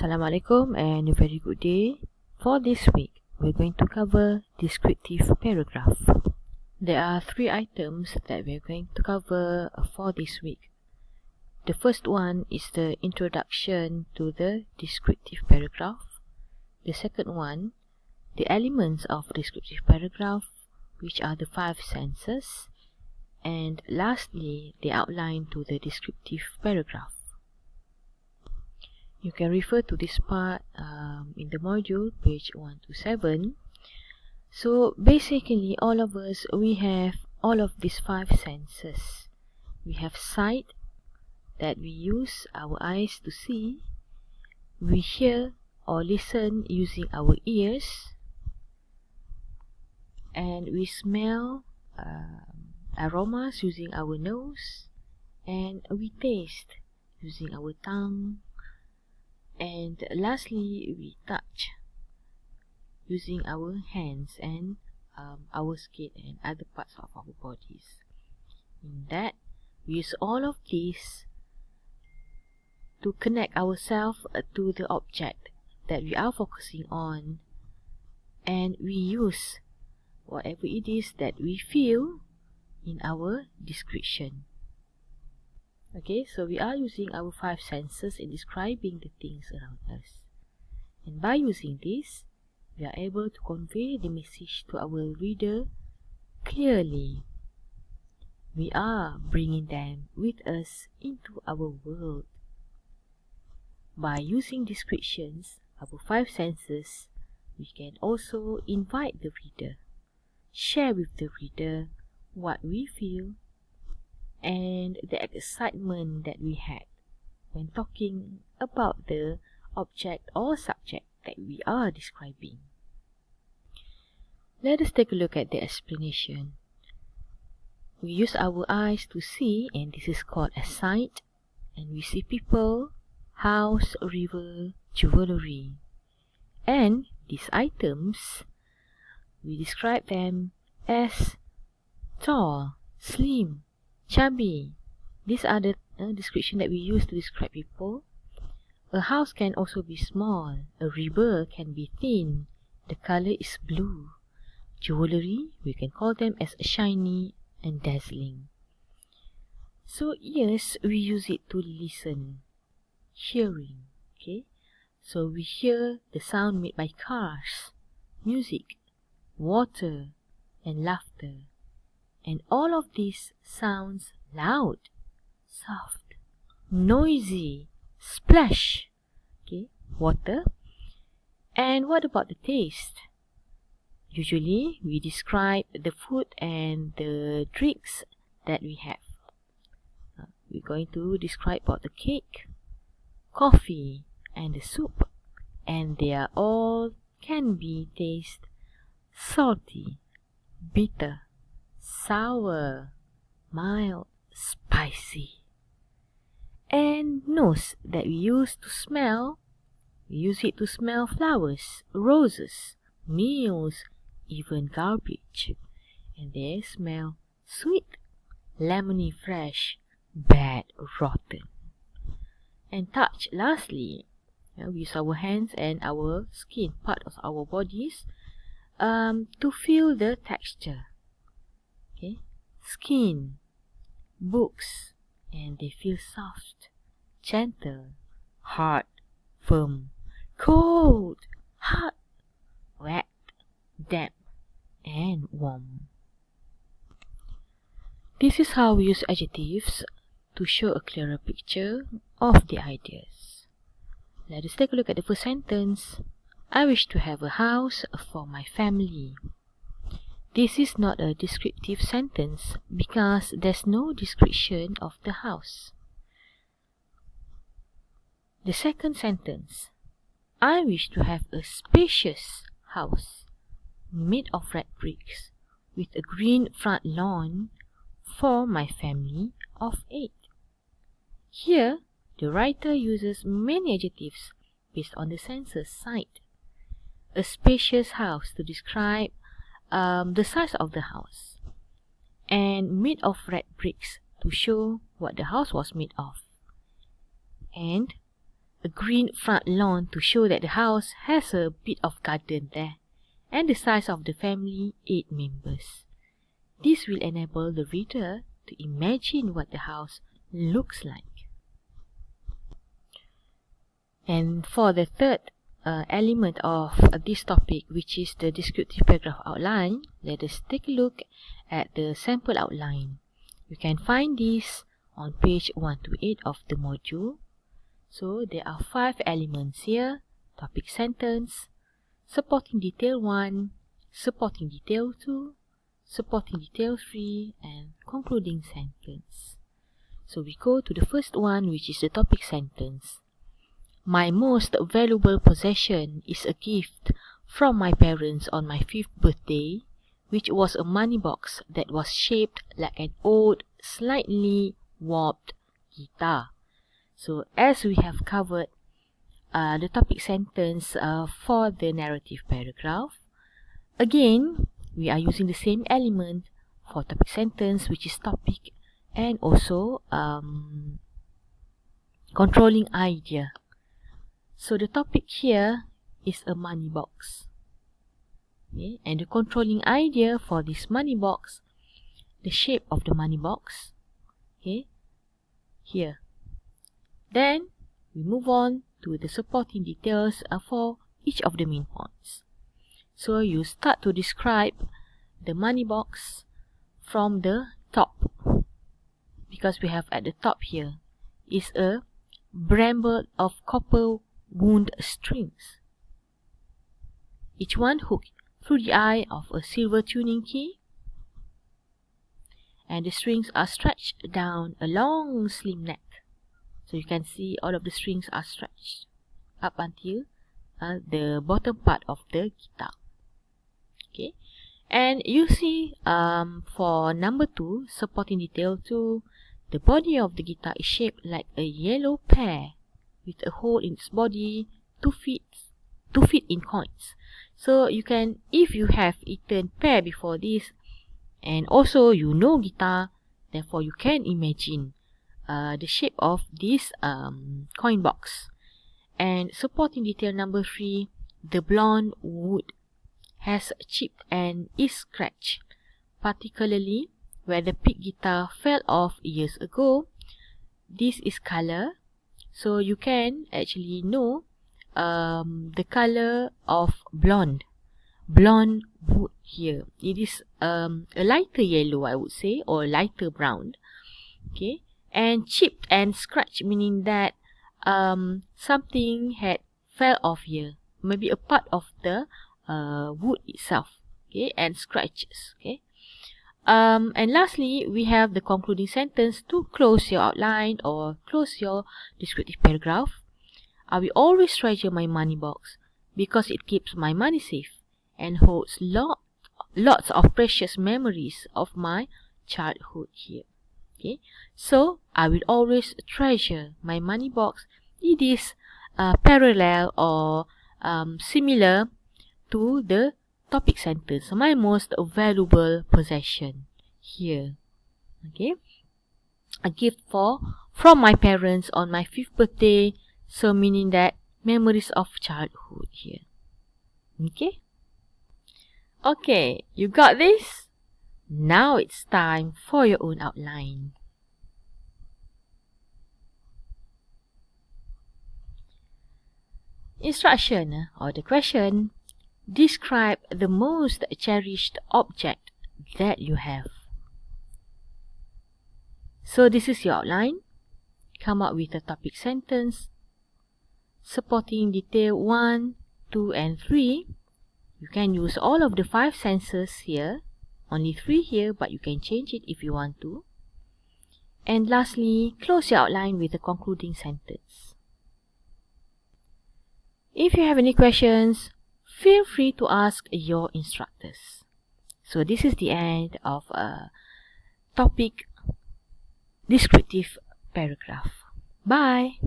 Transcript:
Assalamualaikum and a very good day. For this week, we're going to cover descriptive paragraph. There are 3 items that we're going to cover for this week. The first one is the introduction to the descriptive paragraph. The second one, the elements of descriptive paragraph, which are the 5 senses. And lastly, the outline to the descriptive paragraph. You can refer to this part in the module, page 127. So basically, all of us, we have all of these 5 senses. We have sight, that we use our eyes to see. We hear or listen using our ears. And we smell aromas using our nose. And we taste using our tongue. And lastly, we touch using our hands and our skin and other parts of our bodies. In that, we use all of these to connect ourselves to the object that we are focusing on, and we use whatever it is that we feel in our description. Okay, so we are using our 5 senses in describing the things around us. And by using this, we are able to convey the message to our reader clearly. We are bringing them with us into our world. By using descriptions, our 5 senses, we can also invite the reader, share with the reader what we feel and the excitement that we had when talking about the object or subject that we are describing. Let us take a look at the explanation. We use our eyes to see, and this is called as sight, and we see people, house, river, jewelry. And these items, we describe them as tall, slim, chubby. These are the description that we use to describe people. A house can also be small. A river can be thin. The color is blue. Jewelry, we can call them as shiny and dazzling. So ears, we use it to listen. Hearing. Okay. So we hear the sound made by cars, music, water, and laughter. And all of this sounds loud, soft, noisy, splash, okay, water. And what about the taste? Usually, we describe the food and the drinks that we have. We're going to describe about the cake, coffee, and the soup. And they are all can be taste salty, bitter, sour, mild, spicy. And nose that we use to smell, we use it to smell flowers, roses, meals, even garbage. And they smell sweet, lemony, fresh, bad, rotten. And touch, lastly, we use our hands and our skin, part of our bodies, to feel the texture. Okay, skin, books, and they feel soft, gentle, hard, firm, cold, hot, wet, damp, and warm. This is how we use adjectives to show a clearer picture of the ideas. Let us take a look at the first sentence. I wish to have a house for my family. This is not a descriptive sentence because there's no description of the house. The second sentence. I wish to have a spacious house made of red bricks with a green front lawn for my family of 8. Here, the writer uses many adjectives based on the senses sight. A spacious house to describe the size of the house, and made of red bricks to show what the house was made of, and a green front lawn to show that the house has a bit of garden there, and the size of the family 8 members. This will enable the reader to imagine what the house looks like. And for the third element of this topic, which is the descriptive paragraph outline, let us take a look at the sample outline. You can find this on page 128 of the module. So there are 5 elements here: topic sentence, supporting detail 1, supporting detail 2, supporting detail 3, and concluding sentence. So we go to the first one, which is the topic sentence. My most valuable possession is a gift from my parents on my 5th birthday, which was a money box that was shaped like an old, slightly warped guitar. So as we have covered the topic sentence for the narrative paragraph, again, we are using the same element for topic sentence, which is topic, and also controlling idea. So the topic here is a money box. Okay? And the controlling idea for this money box, the shape of the money box, okay, here. Then we move on to the supporting details for each of the main points. So you start to describe the money box from the top, because we have at the top here is a bramble of copper wound strings, each one hooked through the eye of a silver tuning key, and the strings are stretched down a long slim neck. So you can see all of the strings are stretched up until the bottom part of the guitar. Okay, and you see for number 2, supporting detail 2, the body of the guitar is shaped like a yellow pear with a hole in its body 2 feet in coins. So you can, if you have eaten pear before this, and also you know guitar, therefore you can imagine the shape of this coin box. And supporting detail number 3, the blonde wood has chipped and is scratched, particularly where the pick guitar fell off years ago. This is color, so you can actually know the color of blonde wood here. It is a lighter yellow, I would say, or lighter brown. Okay, and chipped and scratched, meaning that something had fell off here, maybe a part of the wood itself. Okay, and scratches. Okay, and lastly, we have the concluding sentence to close your outline or close your descriptive paragraph. I will always treasure my money box because it keeps my money safe and holds lots of precious memories of my childhood here. Okay, so I will always treasure my money box. It is parallel or similar to the topic sentence, my most valuable possession here. Okay, a gift from my parents on my 5th birthday, so meaning that memories of childhood here. Okay, you got this? Now it's time for your own outline. Instruction or the question: describe the most cherished object that you have. So this is your outline. Come up with a topic sentence. Supporting detail 1, 2, and 3. You can use all of the 5 senses here. Only 3 here, but you can change it if you want to. And lastly, close your outline with a concluding sentence. If you have any questions, feel free to ask your instructors. So this is the end of a topic descriptive paragraph. Bye!